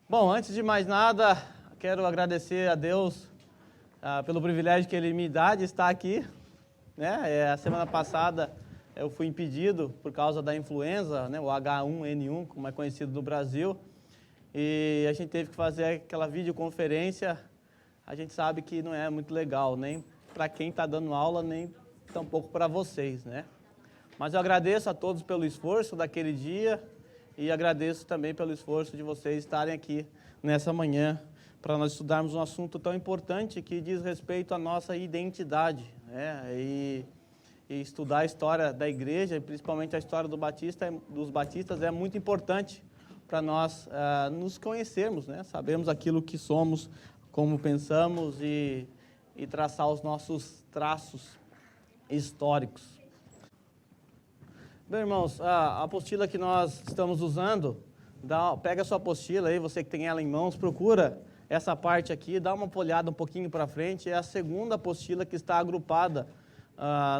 Bom, antes de mais nada, quero agradecer a Deus pelo privilégio que Ele me dá de estar aqui. A semana passada eu fui impedido por causa da influenza, o H1N1, como é conhecido no Brasil, e a gente teve que fazer aquela videoconferência. A gente sabe que não é muito legal, nem para quem está dando aula, nem tampouco para vocês, Mas eu agradeço a todos pelo esforço daquele dia e agradeço também pelo esforço de vocês estarem aqui nessa manhã para nós estudarmos um assunto tão importante que diz respeito à nossa identidade, E estudar a história da igreja, principalmente a história dos batistas, é muito importante para nós nos conhecermos, Sabemos aquilo que somos, como pensamos e traçar os nossos traços históricos. Bem, irmãos, a apostila que nós estamos usando, pega a sua apostila aí, você que tem ela em mãos, procura essa parte aqui, dá uma olhada um pouquinho para frente, é a segunda apostila que está agrupada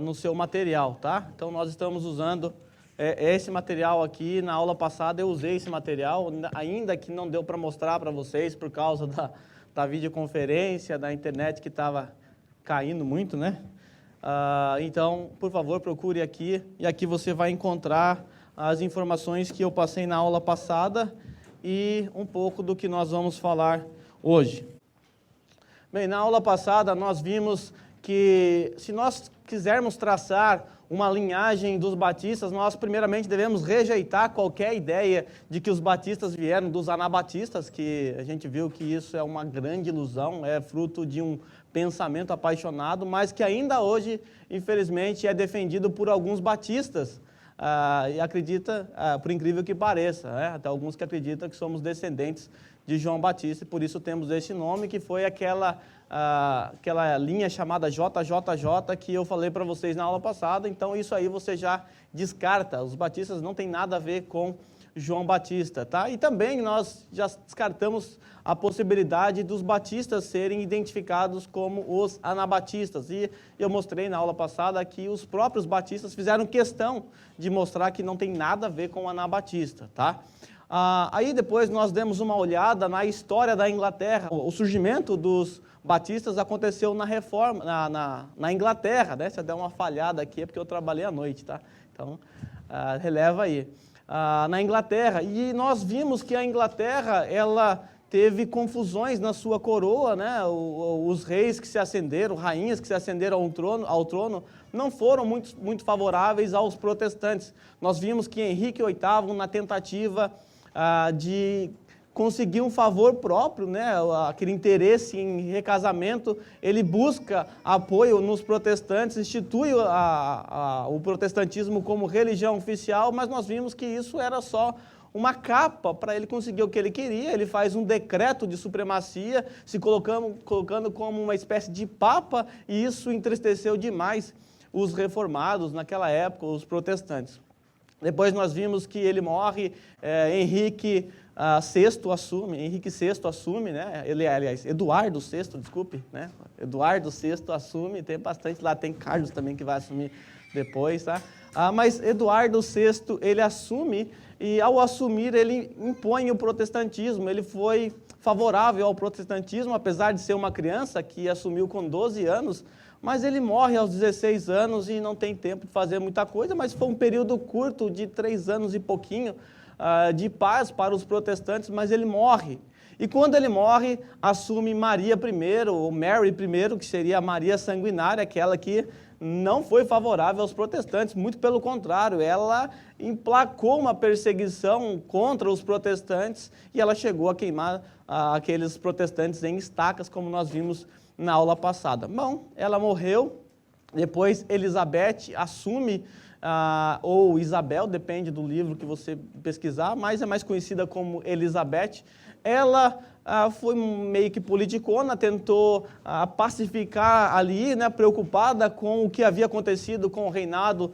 no seu material, tá? Então, nós estamos usando esse material aqui. Na aula passada eu usei esse material, ainda que não deu para mostrar para vocês por causa da videoconferência, da internet que estava caindo muito, Então, por favor, procure aqui, e aqui você vai encontrar as informações que eu passei na aula passada e um pouco do que nós vamos falar hoje. Bem, na aula passada nós vimos que se nós quisermos traçar uma linhagem dos batistas, nós primeiramente devemos rejeitar qualquer ideia de que os batistas vieram dos anabatistas, que a gente viu que isso é uma grande ilusão, é fruto de um pensamento apaixonado, mas que ainda hoje, infelizmente, é defendido por alguns batistas, e acredita, por incrível que pareça, até alguns que acreditam que somos descendentes de João Batista, e por isso temos esse nome, que foi aquela linha chamada JJJ, que eu falei para vocês na aula passada. Então isso aí você já descarta, os batistas não tem nada a ver com João Batista, tá? E também nós já descartamos a possibilidade dos batistas serem identificados como os anabatistas, e eu mostrei na aula passada que os próprios batistas fizeram questão de mostrar que não tem nada a ver com o anabatista, tá? Aí depois nós demos uma olhada na história da Inglaterra. O surgimento dos batistas aconteceu na Reforma, na Inglaterra, Se eu der uma falhada aqui é porque eu trabalhei à noite, tá? Então, releva aí. Na Inglaterra, e nós vimos que a Inglaterra, ela teve confusões na sua coroa, Os reis que se ascenderam, rainhas que se ascenderam ao trono, não foram muito favoráveis aos protestantes. Nós vimos que Henrique VIII, na tentativa de conseguir um favor próprio, aquele interesse em recasamento, ele busca apoio nos protestantes, institui o protestantismo como religião oficial, mas nós vimos que isso era só uma capa para ele conseguir o que ele queria. Ele faz um decreto de supremacia, se colocando como uma espécie de papa, e isso entristeceu demais os reformados naquela época, os protestantes. Depois nós vimos que ele morre, Henrique VI assume, Eduardo VI, desculpe, Eduardo VI assume, tem bastante lá, tem Carlos também que vai assumir depois, tá? Mas Eduardo VI, ele assume, e ao assumir ele impõe o protestantismo. Ele foi favorável ao protestantismo, apesar de ser uma criança que assumiu com 12 anos, mas ele morre aos 16 anos e não tem tempo de fazer muita coisa, mas foi um período curto de 3 anos e pouquinho de paz para os protestantes, mas ele morre. E quando ele morre, assume Maria I, ou Mary I, que seria a Maria Sanguinária, aquela que não foi favorável aos protestantes, muito pelo contrário, ela emplacou uma perseguição contra os protestantes e ela chegou a queimar aqueles protestantes em estacas, como nós vimos na aula passada. Bom, ela morreu, depois Elizabeth assume, ou Isabel, depende do livro que você pesquisar, mas é mais conhecida como Elizabeth. Ela foi meio que politicona, tentou pacificar ali, preocupada com o que havia acontecido com o reinado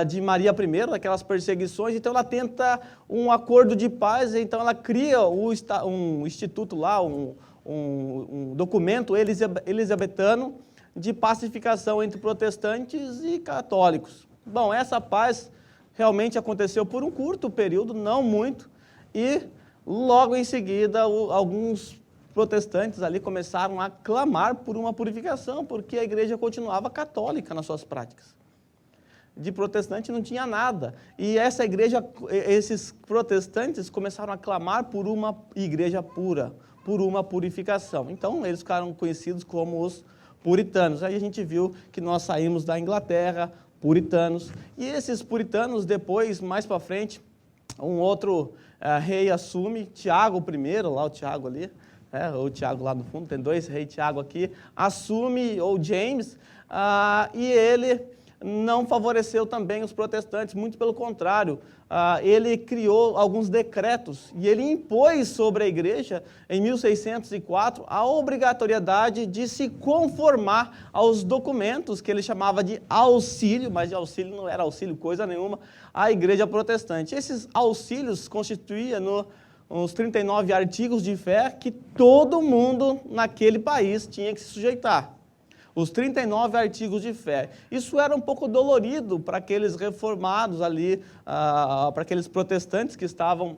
de Maria I, daquelas perseguições. Então ela tenta um acordo de paz, então ela cria um instituto lá, um documento elisabetano de pacificação entre protestantes e católicos. Bom, essa paz realmente aconteceu por um curto período, não muito, e Logo em seguida, alguns protestantes ali começaram a clamar por uma purificação, porque a igreja continuava católica nas suas práticas. De protestante não tinha nada. E essa igreja, esses protestantes começaram a clamar por uma igreja pura, por uma purificação. Então, eles ficaram conhecidos como os puritanos. Aí a gente viu que nós saímos da Inglaterra, puritanos. E esses puritanos, depois, mais para frente, um outro rei assume, Tiago I, lá o Tiago ali, o Tiago lá no fundo, tem dois reis Tiago aqui, assume, ou James, e ele não favoreceu também os protestantes, muito pelo contrário, ele criou alguns decretos e ele impôs sobre a igreja, em 1604, a obrigatoriedade de se conformar aos documentos que ele chamava de auxílio, mas de auxílio não era auxílio coisa nenhuma, à igreja protestante. Esses auxílios constituíam uns 39 artigos de fé que todo mundo naquele país tinha que se sujeitar. Os 39 artigos de fé. Isso era um pouco dolorido para aqueles reformados ali, para aqueles protestantes que estavam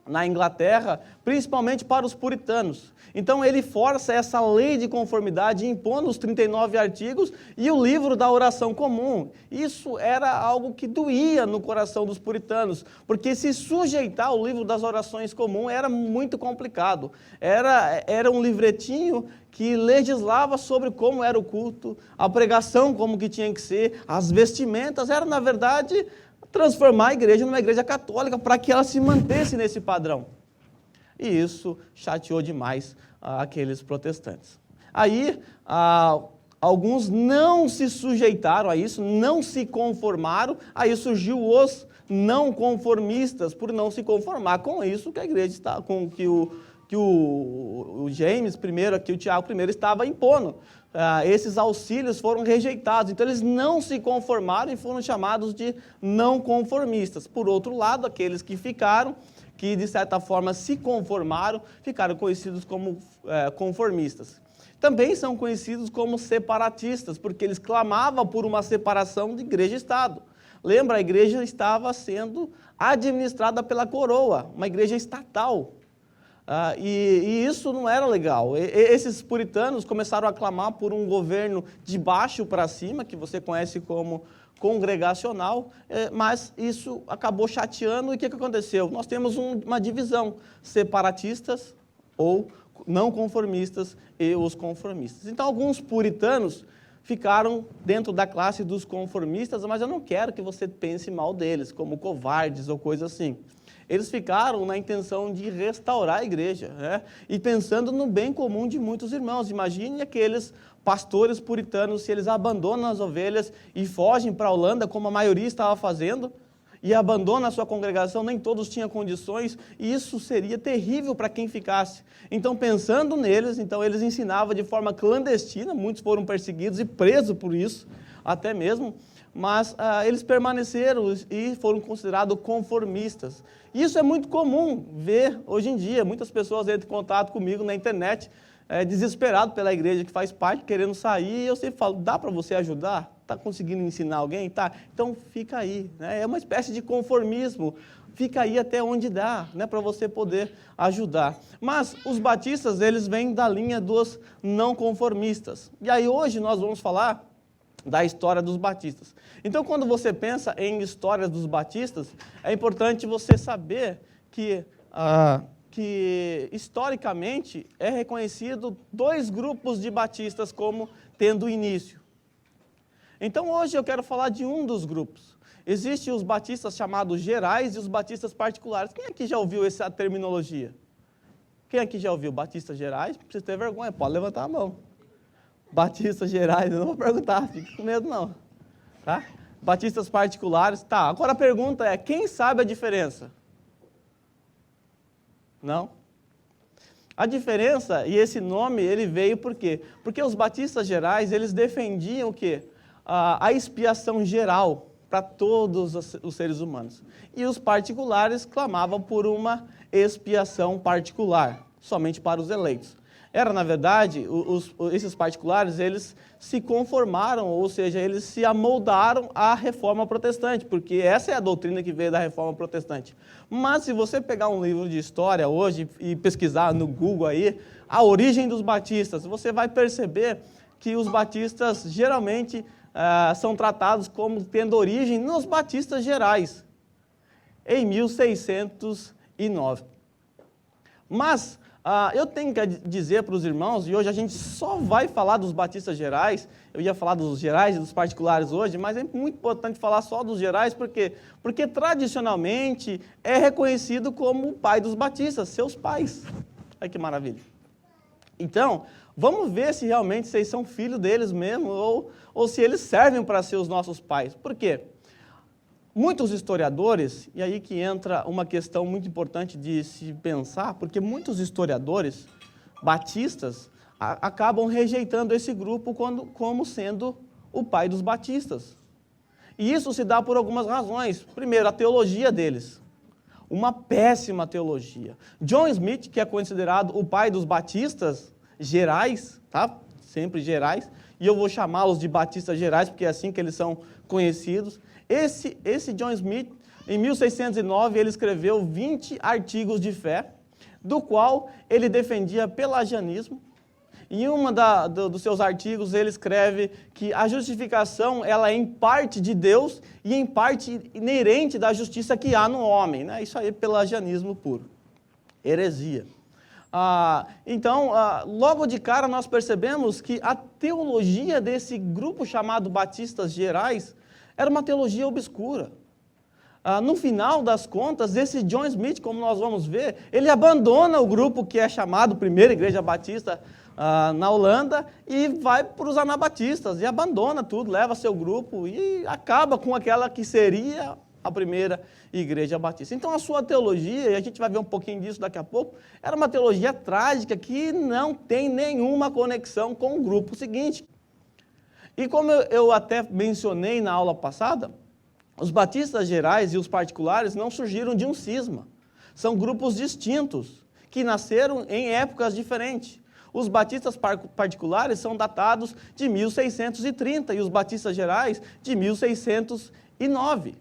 na Inglaterra, principalmente para os puritanos. Então ele força essa lei de conformidade, impondo os 39 artigos e o livro da oração comum. Isso era algo que doía no coração dos puritanos, porque se sujeitar ao livro das orações comuns era muito complicado. Era um livretinho que legislava sobre como era o culto, a pregação como que tinha que ser, as vestimentas, era na verdade transformar a igreja numa igreja católica para que ela se mantesse nesse padrão. E isso chateou demais aqueles protestantes. Aí, alguns não se sujeitaram a isso, não se conformaram, aí surgiu os não conformistas, por não se conformar com isso que a igreja está, com que o James I, aqui o Tiago I estava impondo. Esses auxílios foram rejeitados, então eles não se conformaram e foram chamados de não conformistas. Por outro lado, aqueles que ficaram, que de certa forma se conformaram, ficaram conhecidos como conformistas. Também são conhecidos como separatistas, porque eles clamavam por uma separação de igreja e Estado. Lembra, a igreja estava sendo administrada pela coroa, uma igreja estatal. E isso não era legal. Esses puritanos começaram a clamar por um governo de baixo para cima, que você conhece como congregacional, mas isso acabou chateando. E o que aconteceu? Nós temos uma divisão, separatistas ou não conformistas e os conformistas. Então, alguns puritanos ficaram dentro da classe dos conformistas, mas eu não quero que você pense mal deles, como covardes ou coisa assim. Eles ficaram na intenção de restaurar a igreja, e pensando no bem comum de muitos irmãos. Imagine aqueles pastores puritanos, se eles abandonam as ovelhas e fogem para a Holanda, como a maioria estava fazendo, e abandonam a sua congregação, nem todos tinham condições, e isso seria terrível para quem ficasse. Então, pensando neles, eles ensinavam de forma clandestina, muitos foram perseguidos e presos por isso, até mesmo, mas eles permaneceram e foram considerados conformistas. Isso é muito comum ver hoje em dia. Muitas pessoas entram em contato comigo na internet, desesperado pela igreja que faz parte, querendo sair, e eu sempre falo, dá para você ajudar? Está conseguindo ensinar alguém? Tá. Então fica aí. É uma espécie de conformismo. Fica aí até onde dá, para você poder ajudar. Mas os batistas, eles vêm da linha dos não conformistas. E aí hoje nós vamos falar da história dos batistas. Então, quando você pensa em histórias dos batistas, é importante você saber que historicamente é reconhecido dois grupos de batistas como tendo início. Então, hoje eu quero falar de um dos grupos. Existem os batistas chamados gerais e os batistas particulares. Quem aqui já ouviu essa terminologia? Quem aqui já ouviu batistas gerais? Não precisa ter vergonha, pode levantar a mão. Batistas gerais, eu não vou perguntar, fica com medo não. Tá? Batistas particulares, tá. Agora a pergunta é, quem sabe a diferença? Não? A diferença, e esse nome, ele veio por quê? Porque os batistas gerais, eles defendiam o quê? A expiação geral para todos os seres humanos. E os particulares clamavam por uma expiação particular, somente para os eleitos. Era, na verdade, esses particulares, eles se conformaram, ou seja, eles se amoldaram à reforma protestante, porque essa é a doutrina que veio da reforma protestante. Mas se você pegar um livro de história hoje e pesquisar no Google aí, a origem dos batistas, você vai perceber que os batistas geralmente são tratados como tendo origem nos batistas gerais, em 1609. Mas eu tenho que dizer para os irmãos, e hoje a gente só vai falar dos batistas gerais, eu ia falar dos gerais e dos particulares hoje, mas é muito importante falar só dos gerais, porque tradicionalmente é reconhecido como o pai dos batistas, seus pais. Olha que maravilha. Então, vamos ver se realmente vocês são filhos deles mesmo, ou se eles servem para ser os nossos pais. Por quê? Muitos historiadores, e aí que entra uma questão muito importante de se pensar, porque muitos historiadores batistas acabam rejeitando esse grupo como sendo o pai dos batistas. E isso se dá por algumas razões. Primeiro, a teologia deles. Uma péssima teologia. John Smith, que é considerado o pai dos batistas gerais, tá? Sempre gerais, e eu vou chamá-los de batistas gerais, porque é assim que eles são conhecidos. Esse John Smith, em 1609, ele escreveu 20 artigos de fé, do qual ele defendia pelagianismo. Em dos seus artigos, ele escreve que a justificação ela é em parte de Deus e em parte inerente da justiça que há no homem. Né? Isso aí é pelagianismo puro, heresia. Então, logo de cara, nós percebemos que a teologia desse grupo chamado Batistas Gerais era uma teologia obscura. No final das contas, esse John Smith, como nós vamos ver, ele abandona o grupo que é chamado Primeira Igreja Batista na Holanda e vai para os anabatistas, e abandona tudo, leva seu grupo e acaba com aquela que seria a Primeira Igreja Batista. Então, a sua teologia, e a gente vai ver um pouquinho disso daqui a pouco, era uma teologia trágica que não tem nenhuma conexão com o grupo seguinte. E como eu até mencionei na aula passada, os batistas gerais e os particulares não surgiram de um cisma. São grupos distintos, que nasceram em épocas diferentes. Os batistas particulares são datados de 1630 e os batistas gerais de 1609.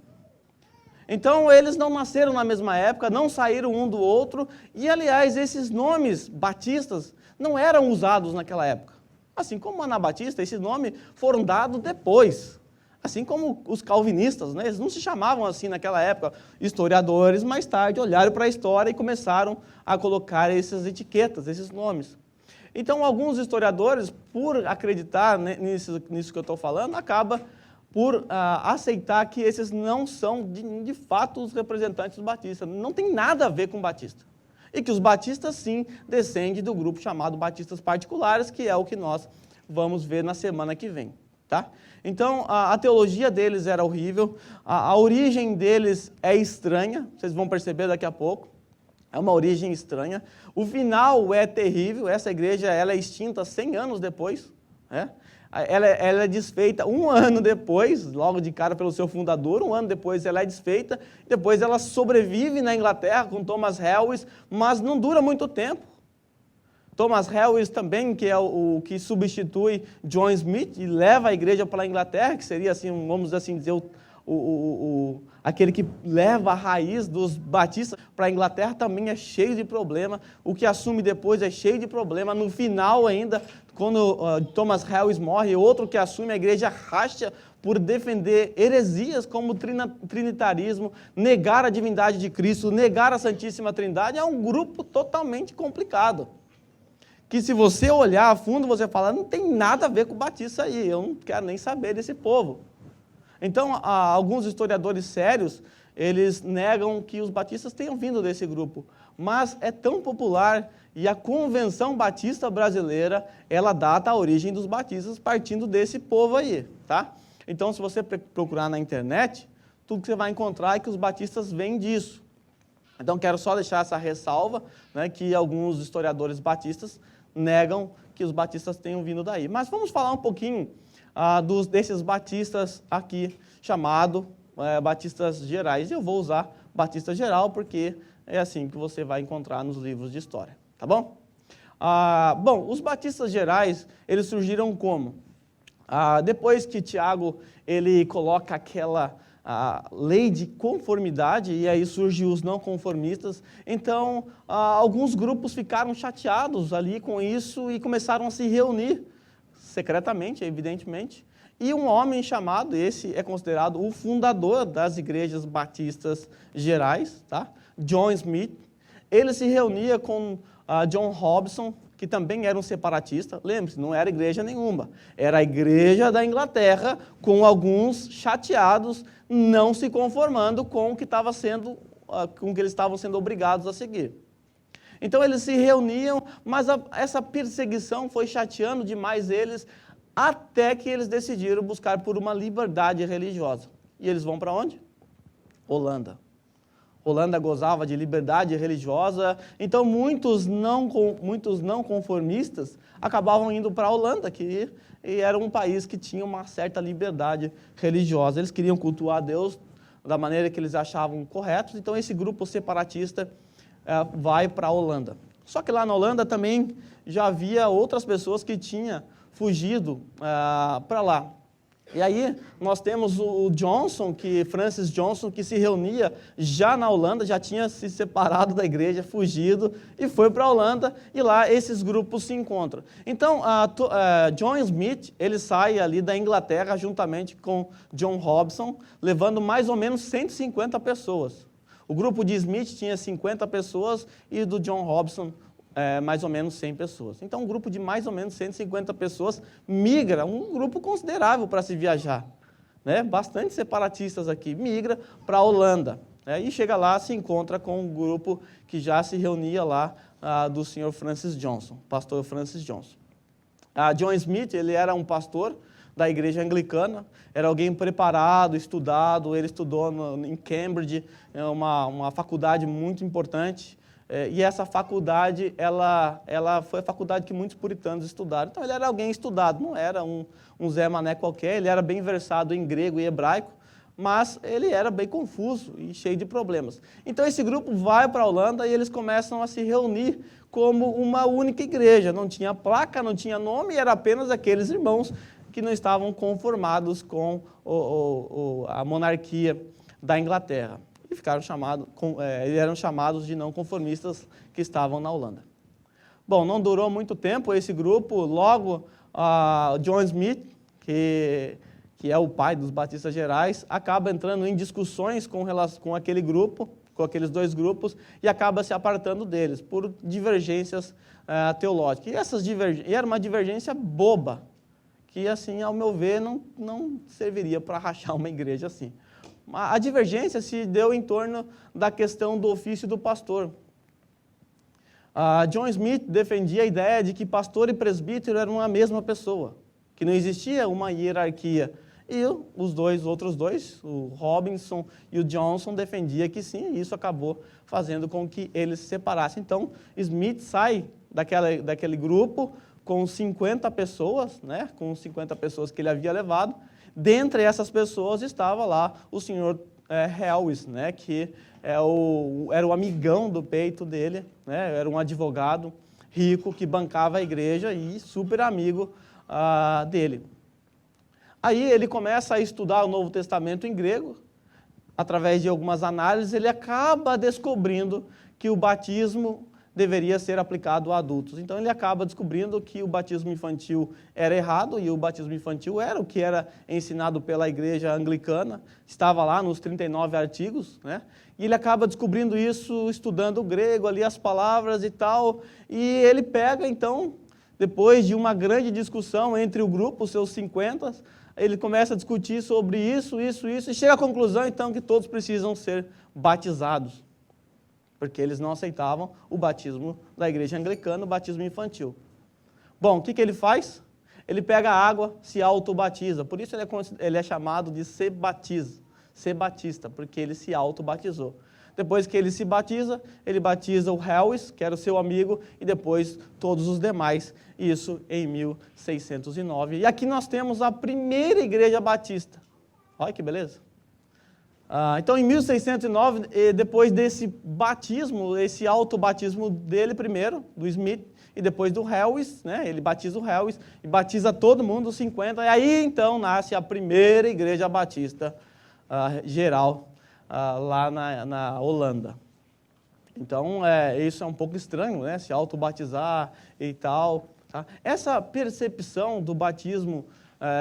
Então, eles não nasceram na mesma época, não saíram um do outro, e, aliás, esses nomes batistas não eram usados naquela época. Assim como anabatista, esses nomes foram dados depois. Assim como os calvinistas, né? Eles não se chamavam assim naquela época. Historiadores, mais tarde, olharam para a história e começaram a colocar essas etiquetas, esses nomes. Então, alguns historiadores, por acreditar nisso que eu estou falando, acabam por aceitar que esses não são, de fato, os representantes dos batistas. Não tem nada a ver com batista. E que os batistas, sim, descendem do grupo chamado batistas particulares, que é o que nós vamos ver na semana que vem. Tá? Então, a teologia deles era horrível, a origem deles é estranha, vocês vão perceber daqui a pouco, é uma origem estranha. O final é terrível, essa igreja ela é extinta 100 anos depois, né? Ela é desfeita um ano depois, logo de cara pelo seu fundador, um ano depois ela é desfeita, depois ela sobrevive na Inglaterra com Thomas Helwys, mas não dura muito tempo. Thomas Helwys também, que é o que substitui John Smith e leva a igreja para a Inglaterra, que seria, assim, vamos assim dizer, aquele que leva a raiz dos batistas para a Inglaterra, também é cheio de problema. O que assume depois é cheio de problema. No final ainda, quando Thomas Helwys morre, outro que assume, a igreja racha por defender heresias como o trinitarismo, negar a divindade de Cristo, negar a Santíssima Trindade. É um grupo totalmente complicado. Que se você olhar a fundo, você fala, não tem nada a ver com o batista aí, eu não quero nem saber desse povo. Então, alguns historiadores sérios, eles negam que os batistas tenham vindo desse grupo, mas é tão popular, e a Convenção Batista Brasileira, ela data a origem dos batistas partindo desse povo aí, tá? Então, se você procurar na internet, tudo que você vai encontrar é que os batistas vêm disso. Então, quero só deixar essa ressalva, né, que alguns historiadores batistas negam que os batistas tenham vindo daí. Mas vamos falar um pouquinho desses batistas aqui, chamado batistas gerais. Eu vou usar batista geral porque é assim que você vai encontrar nos livros de história, tá bom? Bom, os batistas gerais, eles surgiram como? Depois que Tiago, ele coloca aquela lei de conformidade, e aí surgem os não conformistas, então alguns grupos ficaram chateados ali com isso e começaram a se reunir, secretamente, evidentemente, e um homem chamado, esse é considerado o fundador das igrejas batistas gerais, tá? John Smith, ele se reunia com John Hobson, que também era um separatista. Lembre-se, não era igreja nenhuma, era a igreja da Inglaterra, com alguns chateados, não se conformando com o que estava sendo, com o que eles estavam sendo obrigados a seguir. Então eles se reuniam, mas essa perseguição foi chateando demais eles, até que eles decidiram buscar por uma liberdade religiosa. E eles vão para onde? Holanda. Holanda gozava de liberdade religiosa, então muitos não conformistas acabavam indo para a Holanda, que era um país que tinha uma certa liberdade religiosa. Eles queriam cultuar a Deus da maneira que eles achavam corretos, então esse grupo separatista vai para a Holanda. Só que lá na Holanda também já havia outras pessoas que tinham fugido para lá. E aí nós temos o Francis Johnson, que se reunia já na Holanda, já tinha se separado da igreja, fugido, e foi para a Holanda, e lá esses grupos se encontram. Então, John Smith, ele sai ali da Inglaterra, juntamente com John Hobson, levando mais ou menos 150 pessoas. O grupo de Smith tinha 50 pessoas, e do John Hobson, mais ou menos 100 pessoas. Então, um grupo de mais ou menos 150 pessoas migra, um grupo considerável para se viajar, né? Bastante separatistas aqui, migra para a Holanda, né? E chega lá, se encontra com um grupo que já se reunia lá do senhor Francis Johnson, pastor Francis Johnson. John Smith, ele era um pastor da igreja anglicana, era alguém preparado, estudado, ele estudou em Cambridge, uma faculdade muito importante. E essa faculdade, ela foi a faculdade que muitos puritanos estudaram. Então, ele era alguém estudado, não era um Zé Mané qualquer, ele era bem versado em grego e hebraico, mas ele era bem confuso e cheio de problemas. Então, esse grupo vai para a Holanda e eles começam a se reunir como uma única igreja. Não tinha placa, não tinha nome, era apenas aqueles irmãos que não estavam conformados com a monarquia da Inglaterra. E eram chamados de não conformistas que estavam na Holanda. Bom, não durou muito tempo esse grupo, logo John Smith, que é o pai dos batistas gerais, acaba entrando em discussões com aquele grupo, com aqueles dois grupos, e acaba se apartando deles, por divergências teológicas. E era uma divergência boba, que, assim, ao meu ver, não serviria para rachar uma igreja assim. A divergência se deu em torno da questão do ofício do pastor. John Smith defendia a ideia de que pastor e presbítero eram a mesma pessoa, que não existia uma hierarquia. E os outros dois, o Robinson e o Johnson, defendiam que sim, e isso acabou fazendo com que eles se separassem. Então, Smith sai daquele grupo com 50 pessoas, né, com 50 pessoas que ele havia levado. Dentre essas pessoas estava lá o senhor Helwys, né, que era o amigão do peito dele, né, era um advogado rico que bancava a igreja e super amigo dele. Aí ele começa a estudar o Novo Testamento em grego, através de algumas análises, ele acaba descobrindo que o batismo deveria ser aplicado a adultos. Então ele acaba descobrindo que o batismo infantil era errado, e o batismo infantil era o que era ensinado pela igreja anglicana, estava lá nos 39 artigos, né? E ele acaba descobrindo isso estudando o grego, ali as palavras e tal, e ele pega então, depois de uma grande discussão entre o grupo, os seus 50, ele começa a discutir sobre isso, e chega à conclusão então que todos precisam ser batizados, porque eles não aceitavam o batismo da igreja anglicana, o batismo infantil. Bom, o que ele faz? Ele pega a água, se autobatiza, por isso ele é chamado de Sebatista, porque ele se autobatizou. Depois que ele se batiza, ele batiza o Helwys, que era o seu amigo, e depois todos os demais, isso em 1609. E aqui nós temos a primeira igreja batista. Olha que beleza! Então, em 1609, depois desse batismo, esse autobatismo dele primeiro, do Smith, e depois do Helwis, né, ele batiza o Helwis e batiza todo mundo, os 50, e aí então nasce a primeira igreja batista geral lá na Holanda. Então, isso é um pouco estranho, né, se autobatizar e tal. Tá? Essa percepção do batismo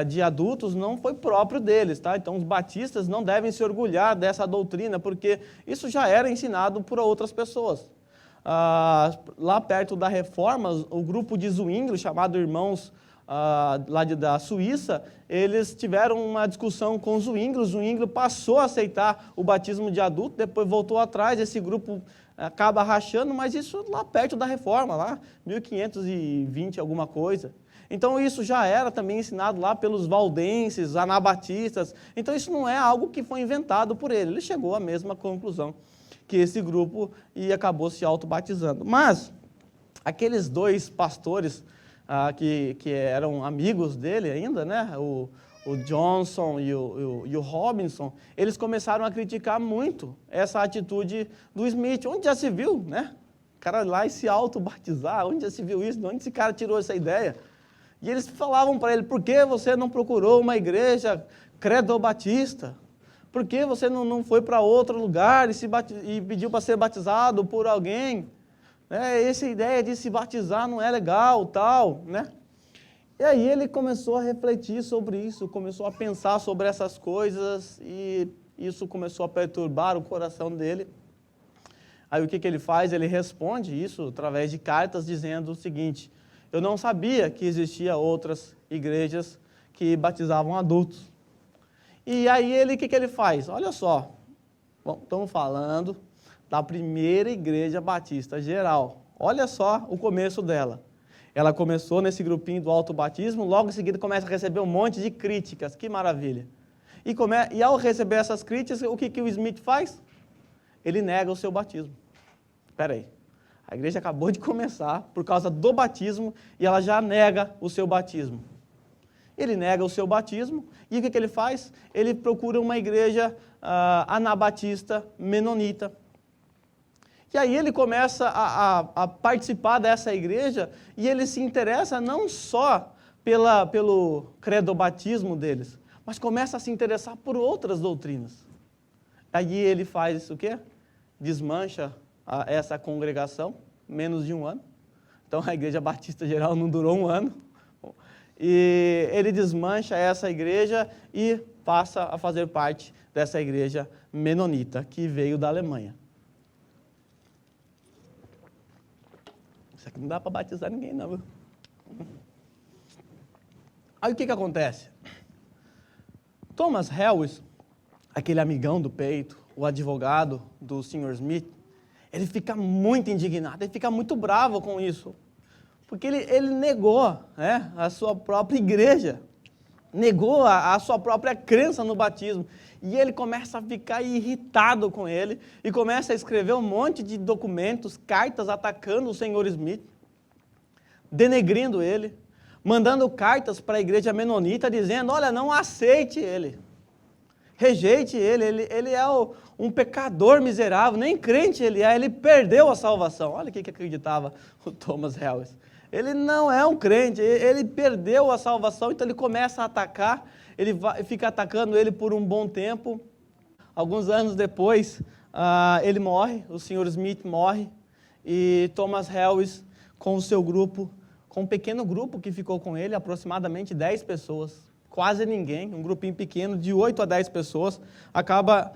de adultos não foi próprio deles, tá? Então os batistas não devem se orgulhar dessa doutrina, porque isso já era ensinado por outras pessoas. Lá perto da Reforma, o grupo de Zwingli, chamado Irmãos lá da Suíça, eles tiveram uma discussão com o Zwingli passou a aceitar o batismo de adulto, depois voltou atrás, esse grupo acaba rachando, mas isso lá perto da Reforma, lá 1520 alguma coisa. Então isso já era também ensinado lá pelos valdenses, anabatistas. Então isso não é algo que foi inventado por ele. Ele chegou à mesma conclusão que esse grupo e acabou se auto-batizando. Mas aqueles dois pastores que eram amigos dele ainda, né? O Johnson e o Robinson, eles começaram a criticar muito essa atitude do Smith. Onde já se viu, né? O cara lá e se auto-batizar, onde já se viu isso? De onde esse cara tirou essa ideia? E eles falavam para ele, por que você não procurou uma igreja credo-batista? Por que você não foi para outro lugar e pediu para ser batizado por alguém? Essa ideia de se batizar não é legal, tal, né? E aí ele começou a refletir sobre isso, começou a pensar sobre essas coisas e isso começou a perturbar o coração dele. Aí o que ele faz? Ele responde isso através de cartas dizendo o seguinte: eu não sabia que existia outras igrejas que batizavam adultos. E aí o que ele faz? Olha só, bom, estamos falando da primeira igreja batista geral. Olha só o começo dela. Ela começou nesse grupinho do autobatismo, logo em seguida começa a receber um monte de críticas, que maravilha. E ao receber essas críticas, o que o Smith faz? Ele nega o seu batismo. Espera aí. A igreja acabou de começar por causa do batismo e ela já nega o seu batismo. Ele nega o seu batismo e o que ele faz? Ele procura uma igreja anabatista, menonita. E aí ele começa a participar dessa igreja e ele se interessa não só pelo credobatismo deles, mas começa a se interessar por outras doutrinas. Aí ele faz isso o quê? Desmancha essa congregação, menos de um ano. Então a igreja batista geral não durou um ano. E ele desmancha essa igreja e passa a fazer parte dessa igreja menonita, que veio da Alemanha. Isso aqui não dá para batizar ninguém, não. Viu? Aí o que acontece? Thomas Helwis, aquele amigão do peito, o advogado do Sr. Smith, ele fica muito indignado, ele fica muito bravo com isso. Porque ele negou, né, a sua própria igreja, negou a sua própria crença no batismo. E ele começa a ficar irritado com ele e começa a escrever um monte de documentos, cartas atacando o Sr. Smith, denegrindo ele, mandando cartas para a igreja menonita dizendo, olha, não aceite ele, rejeite ele, ele é um pecador miserável, nem crente ele é, ele perdeu a salvação. Olha o que acreditava o Thomas Helwis. Ele não é um crente, ele perdeu a salvação, então ele começa a atacar, ele fica atacando ele por um bom tempo. Alguns anos depois, ele morre, o Sr. Smith morre, e Thomas Helwis, com o seu grupo, com um pequeno grupo que ficou com ele, aproximadamente 10 pessoas, quase ninguém, um grupinho pequeno, de 8 a 10 pessoas, acaba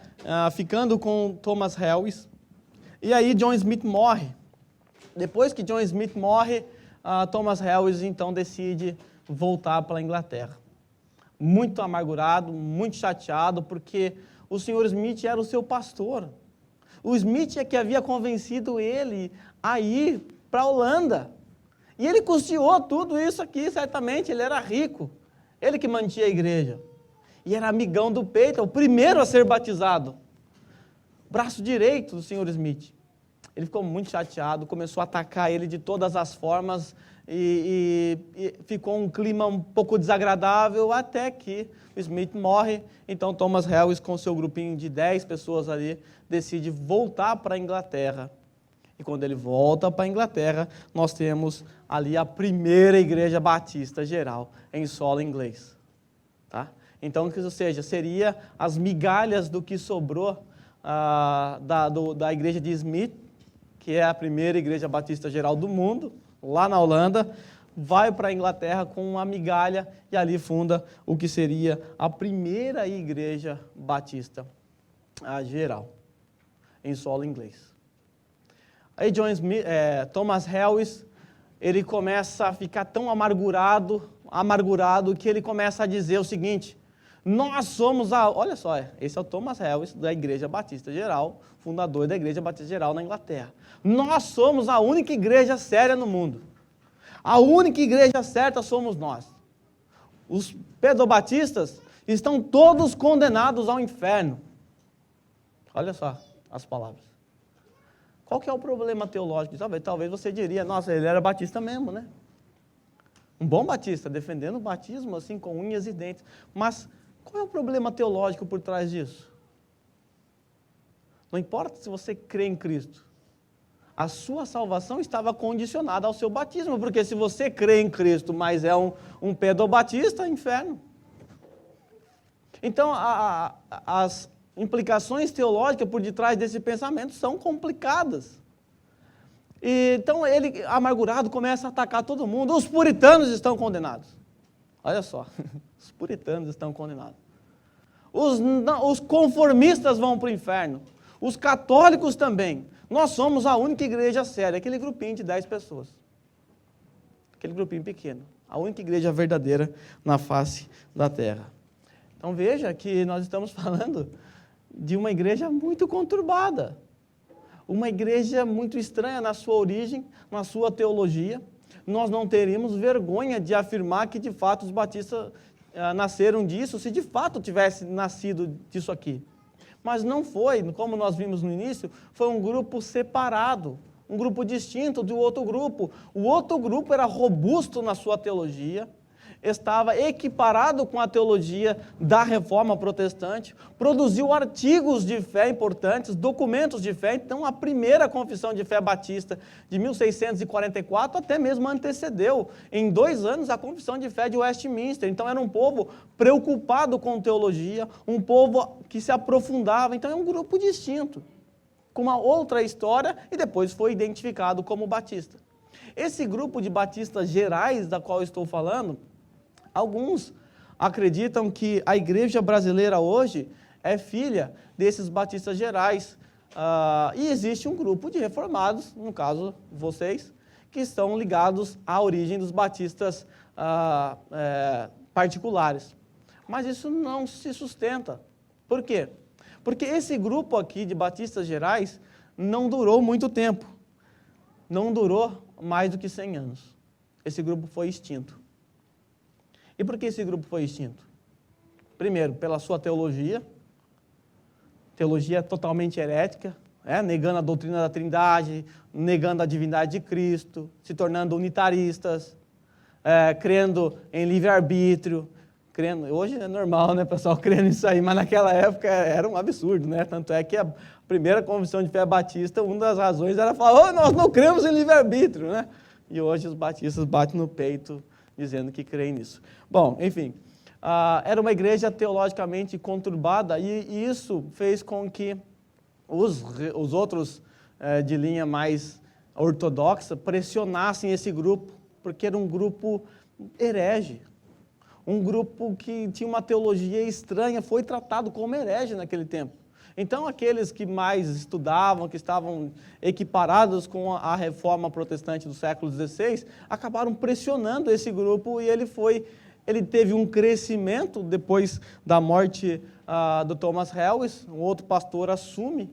ficando com Thomas Helwis. E aí John Smith morre. Depois que John Smith morre, Thomas Helwis então decide voltar para a Inglaterra. Muito amargurado, muito chateado, porque o Sr. Smith era o seu pastor. O Smith é que havia convencido ele a ir para a Holanda. E ele custeou tudo isso aqui, certamente, ele era rico. Ele que mantinha a igreja. E era amigão do peito, o primeiro a ser batizado. Braço direito do Sr. Smith. Ele ficou muito chateado, começou a atacar ele de todas as formas e ficou um clima um pouco desagradável até que o Smith morre. Então Thomas Helwis, com seu grupinho de 10 pessoas ali, decide voltar para a Inglaterra. E quando ele volta para a Inglaterra, nós temos ali a primeira igreja batista geral em solo inglês. Tá? Então, ou seja, seria as migalhas do que sobrou da igreja de Smith, que é a primeira igreja batista geral do mundo, lá na Holanda, vai para a Inglaterra com uma migalha e ali funda o que seria a primeira igreja batista geral, em solo inglês. Aí Thomas Helwys, ele começa a ficar tão amargurado que ele começa a dizer o seguinte: nós somos olha só, esse é o Thomas Helwys da Igreja Batista Geral, fundador da Igreja Batista Geral na Inglaterra. Nós somos a única igreja séria no mundo. A única igreja certa somos nós. Os pedobatistas estão todos condenados ao inferno. Olha só as palavras. Qual que é o problema teológico? Talvez você diria, nossa, ele era batista mesmo, né? Um bom batista, defendendo o batismo assim com unhas e dentes. Mas qual é o problema teológico por trás disso? Não importa se você crê em Cristo. A sua salvação estava condicionada ao seu batismo, porque se você crê em Cristo, mas é um pedobatista, é inferno. Então, as implicações teológicas por detrás desse pensamento são complicadas. Então, ele, amargurado, começa a atacar todo mundo. Os puritanos estão condenados. Olha só, os puritanos estão condenados. Os conformistas vão para o inferno. Os católicos também. Nós somos a única igreja séria, aquele grupinho de 10 pessoas. Aquele grupinho pequeno. A única igreja verdadeira na face da terra. Então veja que nós estamos falando de uma igreja muito conturbada. Uma igreja muito estranha na sua origem, na sua teologia. Nós não teríamos vergonha de afirmar que de fato os batistas nasceram disso, se de fato tivesse nascido disso aqui. Mas não foi, como nós vimos no início, foi um grupo separado, um grupo distinto do outro grupo. O outro grupo era robusto na sua teologia, estava equiparado com a teologia da Reforma Protestante, produziu artigos de fé importantes, documentos de fé. Então, a primeira confissão de fé batista de 1644 até mesmo antecedeu, em 2 anos, a confissão de fé de Westminster. Então, era um povo preocupado com teologia, um povo que se aprofundava. Então, é um grupo distinto, com uma outra história, e depois foi identificado como batista. Esse grupo de batistas gerais, da qual eu estou falando, alguns acreditam que a igreja brasileira hoje é filha desses batistas gerais. E existe um grupo de reformados, no caso vocês, que estão ligados à origem dos batistas particulares. Mas isso não se sustenta. Por quê? Porque esse grupo aqui de batistas gerais não durou muito tempo. Não durou mais do que 100 anos. Esse grupo foi extinto. E por que esse grupo foi extinto? Primeiro, pela sua teologia totalmente herética, negando a doutrina da Trindade, negando a divindade de Cristo, se tornando unitaristas, crendo em livre-arbítrio, hoje é normal, né, pessoal, crendo nisso aí, mas naquela época era um absurdo, né? Tanto é que a primeira confissão de fé batista, uma das razões era falar, nós não cremos em livre-arbítrio, né? E hoje os batistas batem no peito, dizendo que creem nisso. Bom, enfim, era uma igreja teologicamente conturbada e isso fez com que os outros de linha mais ortodoxa pressionassem esse grupo, porque era um grupo herege, um grupo que tinha uma teologia estranha, foi tratado como herege naquele tempo. Então, aqueles que mais estudavam, que estavam equiparados com a reforma protestante do século XVI, acabaram pressionando esse grupo e ele teve um crescimento depois da morte do Thomas Helwys. Um outro pastor assume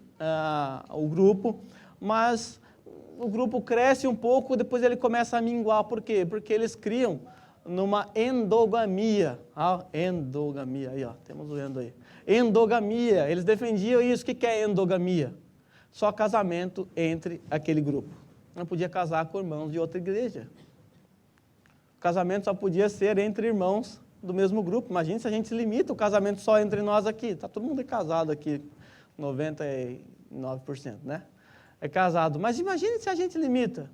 o grupo, mas o grupo cresce um pouco, depois ele começa a minguar. Por quê? Porque eles criam numa endogamia. Endogamia, aí ó, temos o endo aí. Endogamia, eles defendiam isso. O que é endogamia? Só casamento entre aquele grupo. Não podia casar com irmãos de outra igreja. O casamento só podia ser entre irmãos do mesmo grupo. Imagina se a gente se limita o casamento só entre nós aqui. Está todo mundo casado aqui, 99%, né? é casado. Mas imagine se a gente limita.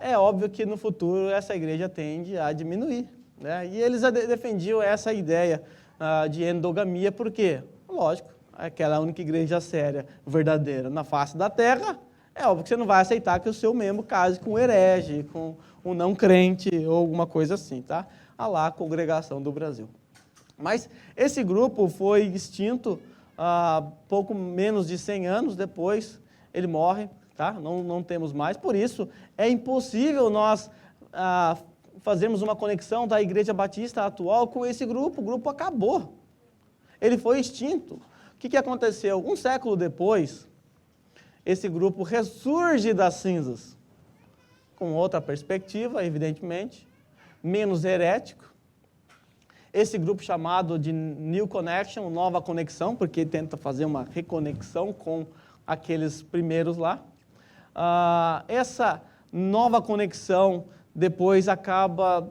É óbvio que no futuro essa igreja tende a diminuir, né? E eles defendiam essa ideia de endogamia, por quê? Lógico, aquela única igreja séria, verdadeira, na face da terra, é óbvio que você não vai aceitar que o seu membro case com um herege, com um não crente ou alguma coisa assim, tá? A lá, Congregação do Brasil. Mas esse grupo foi extinto pouco menos de 100 anos depois, ele morre, tá? Não temos mais, por isso é impossível nós fazermos uma conexão da Igreja Batista atual com esse grupo. O grupo acabou, ele foi extinto. O que aconteceu? Um século depois, esse grupo ressurge das cinzas, com outra perspectiva, evidentemente, menos herético. Esse grupo chamado de New Connection, Nova Conexão, porque tenta fazer uma reconexão com aqueles primeiros lá. Essa nova conexão depois acaba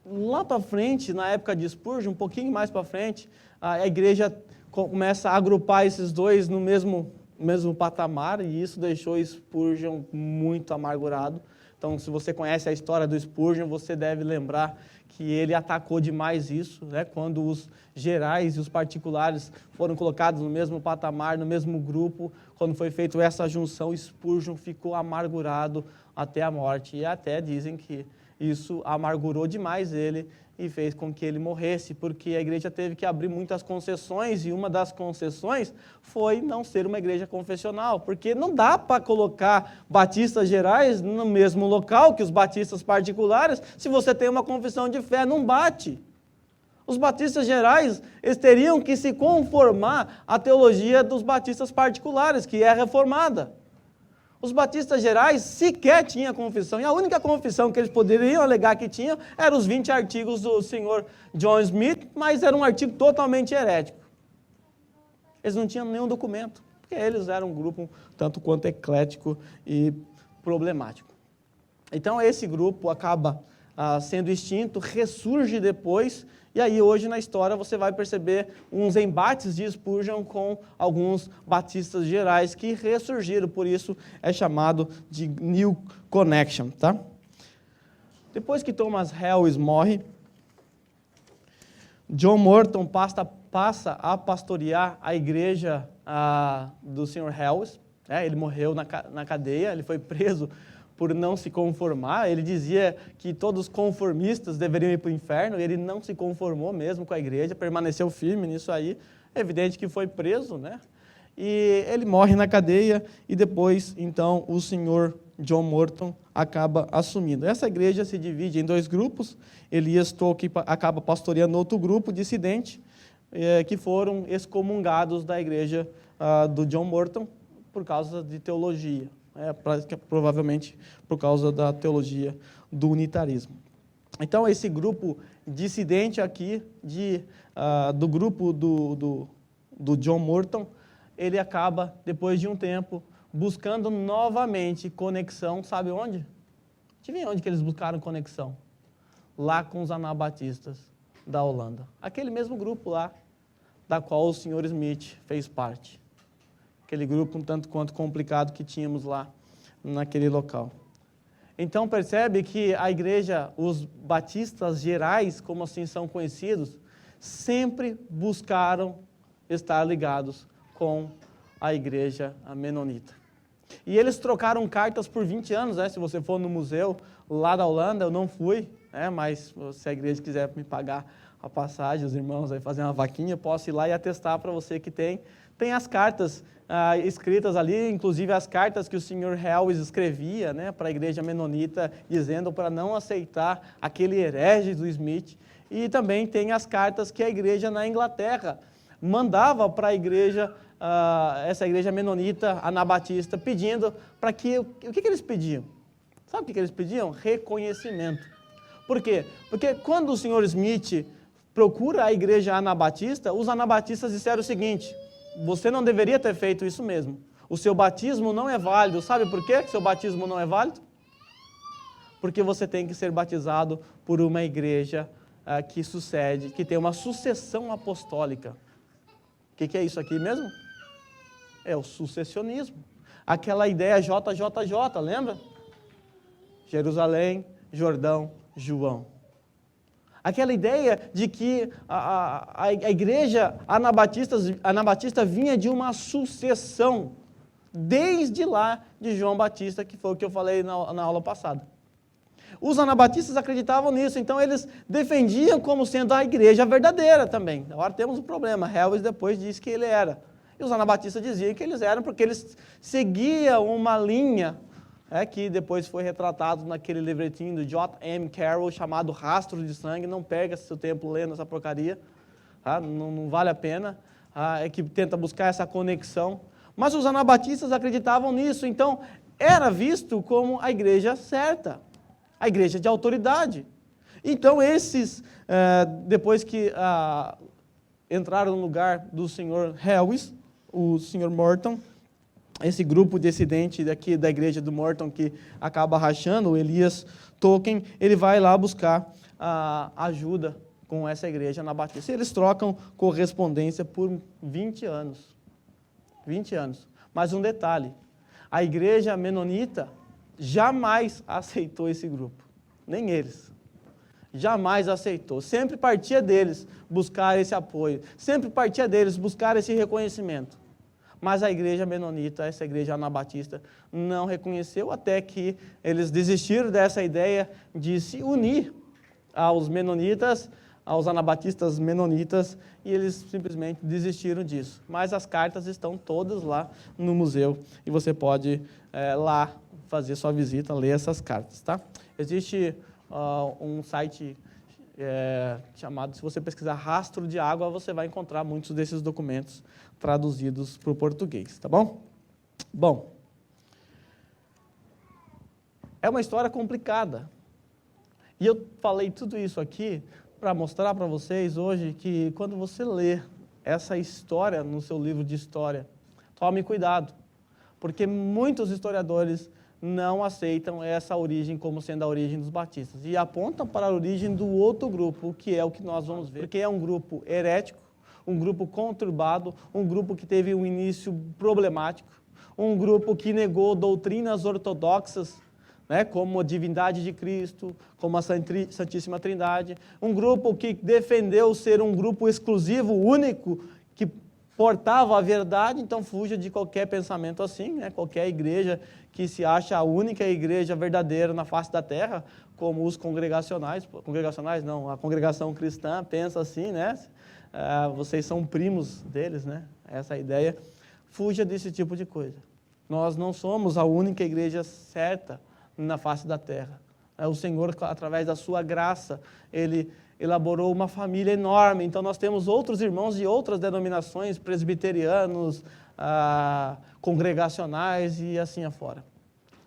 lá para frente, na época de Spurgeon, um pouquinho mais para frente, a igreja começa a agrupar esses dois no mesmo patamar, e isso deixou Spurgeon muito amargurado. Então, se você conhece a história do Spurgeon, você deve lembrar que ele atacou demais isso, né? Quando os gerais e os particulares foram colocados no mesmo patamar, no mesmo grupo, quando foi feita essa junção, Spurgeon ficou amargurado até a morte. E até dizem que isso amargurou demais ele e fez com que ele morresse, porque a igreja teve que abrir muitas concessões, e uma das concessões foi não ser uma igreja confessional, porque não dá para colocar batistas gerais no mesmo local que os batistas particulares, se você tem uma confissão de fé, não bate. Os batistas gerais, eles teriam que se conformar à teologia dos batistas particulares, que é reformada. Os batistas gerais sequer tinham confissão, e a única confissão que eles poderiam alegar que tinham eram os 20 artigos do senhor John Smith, mas era um artigo totalmente herético. Eles não tinham nenhum documento, porque eles eram um grupo tanto quanto eclético e problemático. Então esse grupo acaba sendo extinto, ressurge depois, e aí hoje na história você vai perceber uns embates de Spurgeon com alguns batistas gerais que ressurgiram, por isso é chamado de New Connection, tá? Depois que Thomas Helwys morre, John Morton passa a pastorear a igreja do Sr. Helwys. Ele morreu na cadeia, ele foi preso por não se conformar. Ele dizia que todos os conformistas deveriam ir para o inferno, e ele não se conformou mesmo com a igreja, permaneceu firme nisso aí. É evidente que foi preso, né? E ele morre na cadeia, e depois, então, o senhor John Morton acaba assumindo. Essa igreja se divide em dois grupos. Elias Tolkien acaba pastoreando outro grupo dissidente, que foram excomungados da igreja do John Morton por causa de teologia. Provavelmente por causa da teologia do unitarismo. Então, esse grupo dissidente aqui, do grupo do John Morton, ele acaba, depois de um tempo, buscando novamente conexão, sabe onde? Adivinha onde que eles buscaram conexão? Lá com os anabatistas da Holanda. Aquele mesmo grupo lá, da qual o Sr. Smith fez parte. Aquele grupo um tanto quanto complicado que tínhamos lá naquele local. Então percebe que a igreja, os batistas gerais, como assim são conhecidos, sempre buscaram estar ligados com a igreja menonita. E eles trocaram cartas por 20 anos, né? Se você for no museu lá da Holanda, eu não fui, né? Mas se a igreja quiser me pagar a passagem, os irmãos aí fazer uma vaquinha, eu posso ir lá e atestar para você que tem as cartas escritas ali, inclusive as cartas que o Sr. Helwys escrevia, né, para a igreja menonita, dizendo para não aceitar aquele herege do Smith. E também tem as cartas que a igreja na Inglaterra mandava para a igreja, essa igreja menonita, anabatista, pedindo para que... O que eles pediam? Sabe o que eles pediam? Reconhecimento. Por quê? Porque quando o Sr. Smith procura a igreja anabatista, os anabatistas disseram o seguinte: você não deveria ter feito isso mesmo. O seu batismo não é válido. Sabe por quê que seu batismo não é válido? Porque você tem que ser batizado por uma igreja que tem uma sucessão apostólica. O que é isso aqui mesmo? É o sucessionismo. Aquela ideia JJJ, lembra? Jerusalém, Jordão, João. Aquela ideia de que a igreja anabatista vinha de uma sucessão, desde lá de João Batista, que foi o que eu falei na aula passada. Os anabatistas acreditavam nisso, então eles defendiam como sendo a igreja verdadeira também. Agora temos um problema, Helwes depois disse que ele era. E os anabatistas diziam que eles eram porque eles seguiam uma linha que depois foi retratado naquele livretinho do J.M. Carroll chamado Rastro de Sangue. Não perca seu tempo lendo essa porcaria, tá? Não vale a pena, é que tenta buscar essa conexão. Mas os anabatistas acreditavam nisso, então era visto como a igreja certa, a igreja de autoridade. Então esses, depois que entraram no lugar do senhor Helwes, o senhor Morton, esse grupo dissidente daqui da igreja do Morton que acaba rachando, o Elias Tolkien, ele vai lá buscar ajuda com essa igreja anabatista. Eles trocam correspondência por 20 anos. 20 anos. Mas um detalhe, a igreja menonita jamais aceitou esse grupo. Nem eles. Jamais aceitou. Sempre partia deles buscar esse apoio. Sempre partia deles buscar esse reconhecimento. Mas a igreja menonita, essa igreja anabatista, não reconheceu até que eles desistiram dessa ideia de se unir aos menonitas, aos anabatistas menonitas, e eles simplesmente desistiram disso. Mas as cartas estão todas lá no museu, e você pode lá fazer sua visita, ler essas cartas, tá? Existe um site chamado, se você pesquisar Rastro de Água, você vai encontrar muitos desses documentos traduzidos para o português, tá bom? Bom, é uma história complicada. E eu falei tudo isso aqui para mostrar para vocês hoje que quando você lê essa história no seu livro de história, tome cuidado, porque muitos historiadores não aceitam essa origem como sendo a origem dos batistas e apontam para a origem do outro grupo, que é o que nós vamos ver, porque é um grupo herético, um grupo conturbado, um grupo que teve um início problemático, um grupo que negou doutrinas ortodoxas, como a divindade de Cristo, como a Santíssima Trindade, um grupo que defendeu ser um grupo exclusivo, único, que portava a verdade. Então fuja de qualquer pensamento assim, qualquer igreja que se acha a única igreja verdadeira na face da terra, como os congregacionais não, a congregação cristã pensa assim, vocês são primos deles, essa é a ideia. Fuja desse tipo de coisa. Nós não somos a única igreja certa na face da terra. O Senhor, através da sua graça, Ele elaborou uma família enorme. Então nós temos outros irmãos de outras denominações, presbiterianos, congregacionais e assim afora.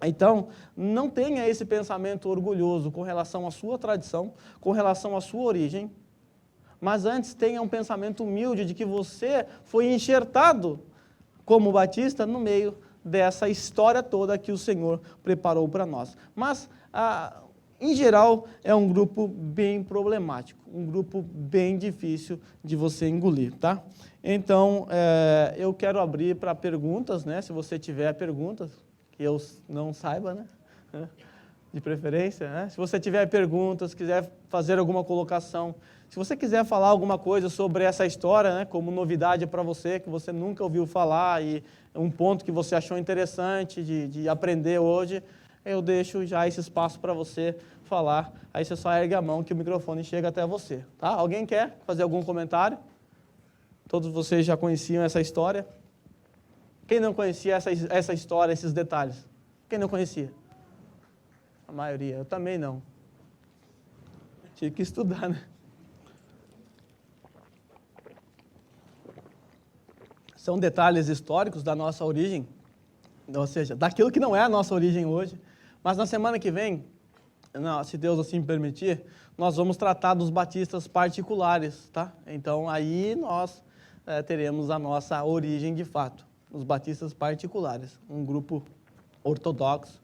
Então, não tenha esse pensamento orgulhoso com relação à sua tradição, com relação à sua origem, mas antes tenha um pensamento humilde de que você foi enxertado como batista no meio dessa história toda que o Senhor preparou para nós. Mas, em geral, é um grupo bem problemático, um grupo bem difícil de você engolir, tá? Então, eu quero abrir para perguntas, se você tiver perguntas, que eu não saiba, de preferência, Se você tiver perguntas, quiser fazer alguma colocação, se você quiser falar alguma coisa sobre essa história, como novidade para você, que você nunca ouviu falar e um ponto que você achou interessante de aprender hoje, eu deixo já esse espaço para você falar. Aí você só ergue a mão que o microfone chega até você, tá? Alguém quer fazer algum comentário? Todos vocês já conheciam essa história? Quem não conhecia essa história, esses detalhes? Quem não conhecia? A maioria. Eu também não. Tive que estudar, São detalhes históricos da nossa origem, ou seja, daquilo que não é a nossa origem hoje. Mas na semana que vem, se Deus assim permitir, nós vamos tratar dos batistas particulares, tá? Então aí nós teremos a nossa origem de fato, os batistas particulares, um grupo ortodoxo,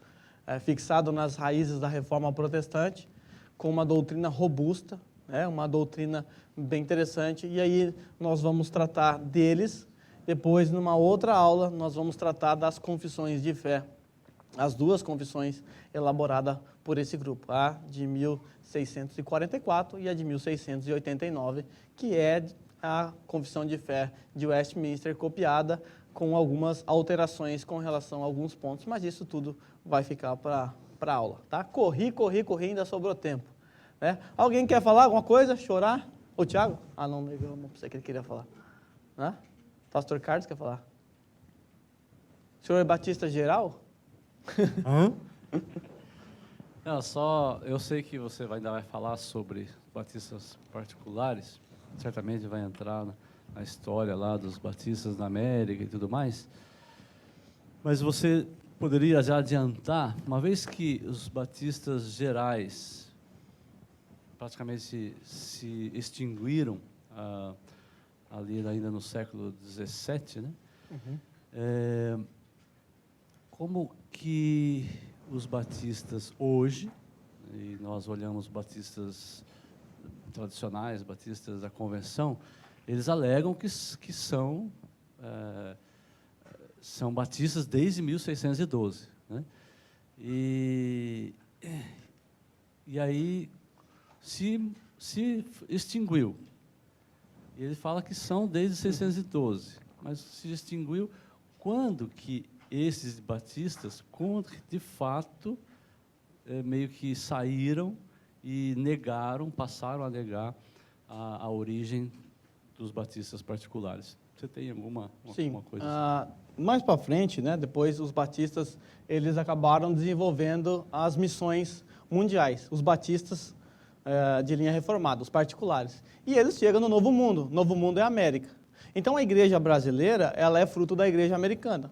fixado nas raízes da Reforma Protestante, com uma doutrina robusta, uma doutrina bem interessante, e aí nós vamos tratar deles Depois, numa outra aula, nós vamos tratar das confissões de fé, as duas confissões elaboradas por esse grupo, a de 1644 e a de 1689, que é a confissão de fé de Westminster, copiada com algumas alterações com relação a alguns pontos, mas isso tudo vai ficar para a aula, tá? Corri, ainda sobrou tempo, né? Alguém quer falar alguma coisa? Chorar? O Thiago? Ah, não, eu não sei o que ele queria falar. Né? Pastor Carlos quer falar? O senhor é batista geral? Hã? Não, só, eu sei que você ainda vai falar sobre batistas particulares, certamente vai entrar na história lá dos batistas na América e tudo mais, mas você poderia já adiantar, uma vez que os batistas gerais praticamente se extinguiram ali ainda no século XVII, né? Como que os batistas hoje, e nós olhamos batistas tradicionais, batistas da convenção, eles alegam que são batistas desde 1612, né? E aí se extinguiu. Ele fala que são desde 1612, mas se extinguiu quando que esses batistas, de fato, meio que saíram e passaram a negar a origem dos batistas particulares. Você tem alguma coisa assim? Mais para frente, né, depois os batistas, eles acabaram desenvolvendo as missões mundiais, os batistas de linha reformada, os particulares. E eles chegam no Novo Mundo. Novo Mundo é a América. Então a igreja brasileira, ela é fruto da igreja americana.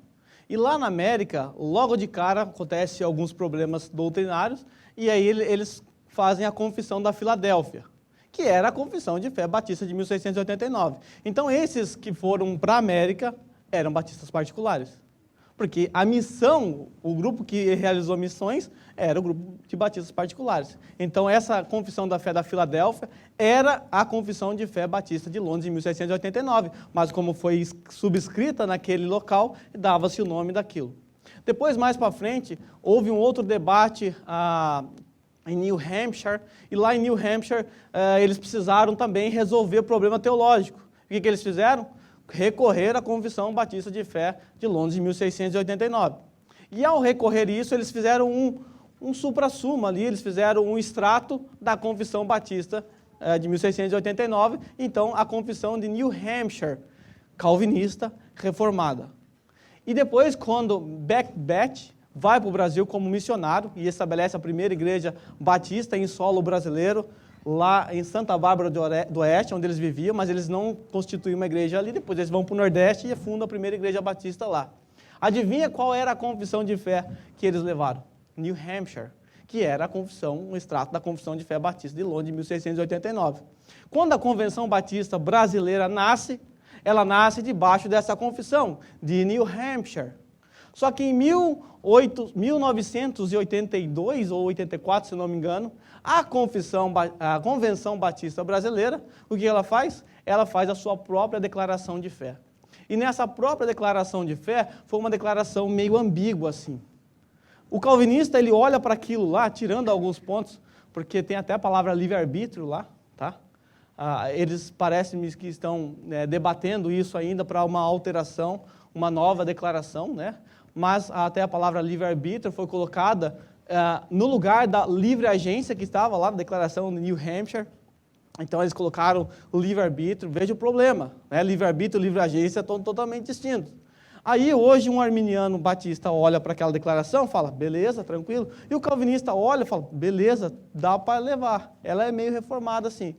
E lá na América, logo de cara, acontece alguns problemas doutrinários, e aí eles fazem a Confissão da Filadélfia, que era a Confissão de Fé Batista de 1689. Então esses que foram para a América eram batistas particulares. Porque a missão, o grupo que realizou missões, era o grupo de batistas particulares. Então, essa Confissão da Fé da Filadélfia era a Confissão de Fé Batista de Londres, em 1689. Mas, como foi subscrita naquele local, dava-se o nome daquilo. Depois, mais para frente, houve um outro debate em New Hampshire. E lá em New Hampshire, eles precisaram também resolver o problema teológico. O que eles fizeram? Recorrer à Confissão Batista de Fé de Londres, em 1689. E ao recorrer isso, eles fizeram um supra-sumo ali, eles fizeram um extrato da Confissão Batista de 1689, então a Confissão de New Hampshire, calvinista, reformada. E depois, quando Beckbeth vai para o Brasil como missionário e estabelece a primeira igreja batista em solo brasileiro, lá em Santa Bárbara do Oeste, onde eles viviam, mas eles não constituíam uma igreja ali, depois eles vão para o Nordeste e fundam a primeira igreja batista lá. Adivinha qual era a confissão de fé que eles levaram? New Hampshire, que era a confissão, um extrato da Confissão de Fé Batista de Londres, de 1689. Quando a Convenção Batista Brasileira nasce, ela nasce debaixo dessa confissão, de New Hampshire. Só que em 1982 ou 84, se não me engano, a Convenção Batista Brasileira, o que ela faz? Ela faz a sua própria declaração de fé. E nessa própria declaração de fé, foi uma declaração meio ambígua, assim. O calvinista, ele olha para aquilo lá, tirando alguns pontos, porque tem até a palavra livre-arbítrio lá, tá? Eles parecem-me que estão debatendo isso ainda para uma alteração, uma nova declaração, né? Mas até a palavra livre-arbítrio foi colocada no lugar da livre agência que estava lá na declaração de New Hampshire. Então eles colocaram o livre-arbítrio. Veja o problema, né? Livre-arbítrio e livre agência estão totalmente distintos. Aí hoje um arminiano batista olha para aquela declaração e fala, beleza, tranquilo. E o calvinista olha e fala, beleza, dá para levar. Ela é meio reformada assim.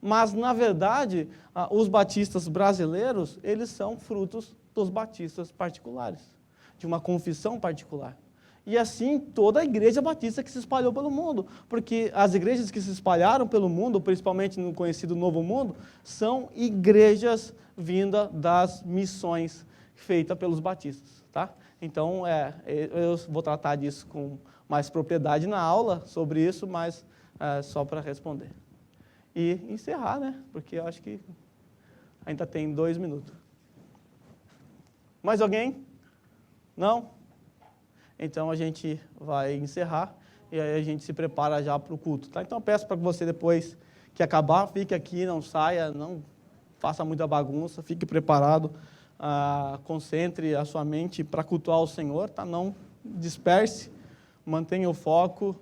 Mas, na verdade, os batistas brasileiros, eles são frutos dos batistas particulares, de uma confissão particular. E assim toda a igreja batista que se espalhou pelo mundo, porque as igrejas que se espalharam pelo mundo, principalmente no conhecido Novo Mundo, são igrejas vindas das missões feitas pelos batistas, tá? Então, eu vou tratar disso com mais propriedade na aula sobre isso, mas só para responder. E encerrar, né? Porque eu acho que ainda tem 2 minutos. Mais alguém? Não? Então a gente vai encerrar e aí a gente se prepara já para o culto, tá? Então eu peço para que você depois que acabar, fique aqui, não saia, não faça muita bagunça, fique preparado, concentre a sua mente para cultuar o Senhor, tá? Não disperse, mantenha o foco,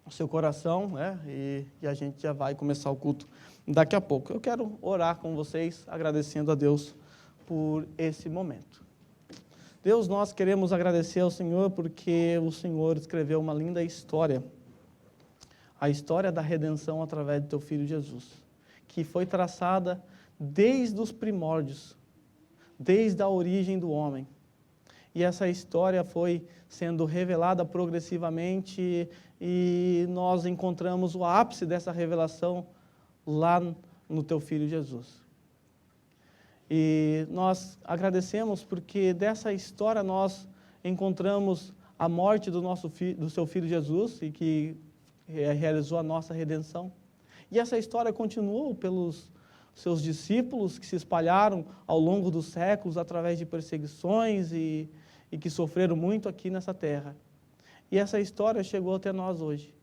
o seu coração, né? E a gente já vai começar o culto daqui a pouco. Eu quero orar com vocês, agradecendo a Deus por esse momento. Deus, nós queremos agradecer ao Senhor porque o Senhor escreveu uma linda história, a história da redenção através do Teu Filho Jesus, que foi traçada desde os primórdios, desde a origem do homem. E essa história foi sendo revelada progressivamente e nós encontramos o ápice dessa revelação lá no Teu Filho Jesus. E nós agradecemos porque dessa história nós encontramos a morte do Seu Filho Jesus e que realizou a nossa redenção. E essa história continuou pelos Seus discípulos que se espalharam ao longo dos séculos através de perseguições e que sofreram muito aqui nessa terra. E essa história chegou até nós hoje.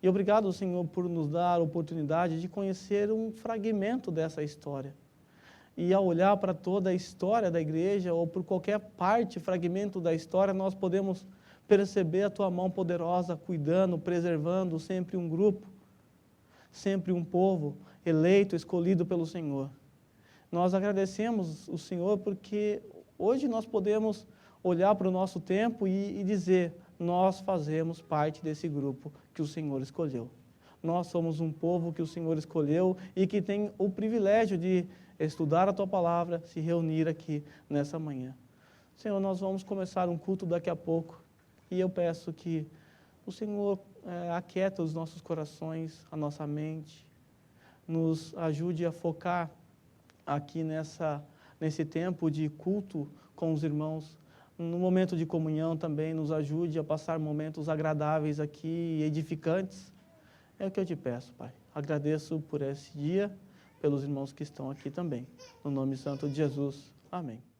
E obrigado, Senhor, por nos dar a oportunidade de conhecer um fragmento dessa história. E ao olhar para toda a história da igreja, ou por qualquer parte, fragmento da história, nós podemos perceber a Tua mão poderosa, cuidando, preservando sempre um grupo, sempre um povo eleito, escolhido pelo Senhor. Nós agradecemos o Senhor porque hoje nós podemos olhar para o nosso tempo e dizer, nós fazemos parte desse grupo que o Senhor escolheu. Nós somos um povo que o Senhor escolheu e que tem o privilégio de estudar a Tua Palavra, se reunir aqui nessa manhã. Senhor, nós vamos começar um culto daqui a pouco e eu peço que o Senhor aquieta os nossos corações, a nossa mente, nos ajude a focar aqui nesse tempo de culto com os irmãos, no momento de comunhão também, nos ajude a passar momentos agradáveis aqui, edificantes. É o que eu te peço, Pai. Agradeço por esse dia, pelos irmãos que estão aqui também. No nome santo de Jesus. Amém.